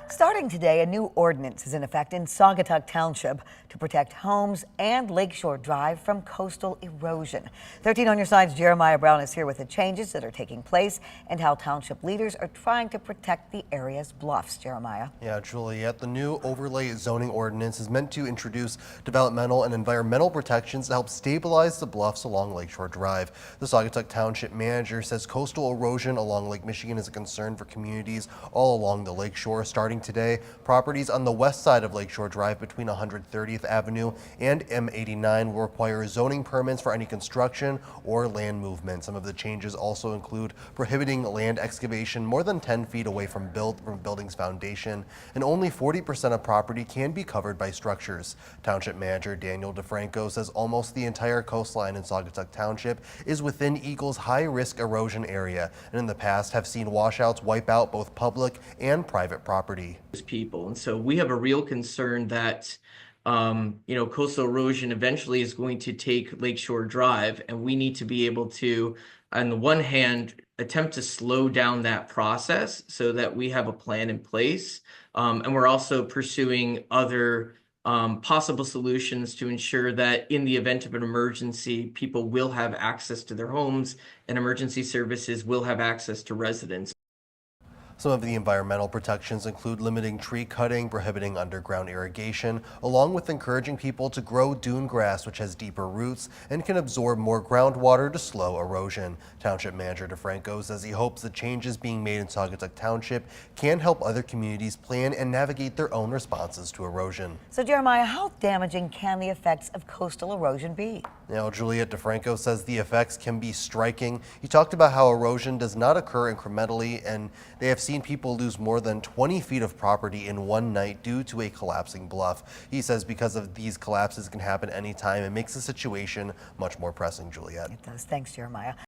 Starting today, a new ordinance is in effect in Saugatuck Township to protect homes and Lakeshore Drive from coastal erosion. 13 on your side's Jeremiah Brown is here with the changes that are taking place and how township leaders are trying to protect the area's bluffs. Jeremiah. Yeah, Juliet, the new overlay zoning ordinance is meant to introduce developmental and environmental protections to help stabilize the bluffs along Lakeshore Drive. The Saugatuck Township manager says coastal erosion along Lake Michigan is a concern for communities all along the lakeshore. Starting today, properties on the west side of Lakeshore Drive between 130th Avenue and M89 will require zoning permits for any construction or land movement. Some of the changes also include prohibiting land excavation more than 10 feet away from building's foundation, and only 40% of property can be covered by structures. Township manager Daniel DeFranco says almost the entire coastline in Saugatuck Township is within Eagle's high-risk erosion area, and in the past have seen washouts wipe out both public and private property. People. And so we have a real concern that coastal erosion eventually is going to take Lakeshore Drive, and we need to be able to, on the one hand, attempt to slow down that process so that we have a plan in place. And we're also pursuing other possible solutions to ensure that in the event of an emergency, people will have access to their homes and emergency services will have access to residents. Some of the environmental protections include limiting tree cutting, prohibiting underground irrigation, along with encouraging people to grow dune grass, which has deeper roots and can absorb more groundwater to slow erosion. Township manager DeFranco says he hopes the changes being made in Saugatuck Township can help other communities plan and navigate their own responses to erosion. So Jeremiah, how damaging can the effects of coastal erosion be? Now, Juliet DeFranco says the effects can be striking. He talked about how erosion does not occur incrementally, and they have seen people lose more than 20 feet of property in one night due to a collapsing bluff. He says because of these collapses can happen anytime, it makes the situation much more pressing, Juliet. It does. Thanks, Jeremiah.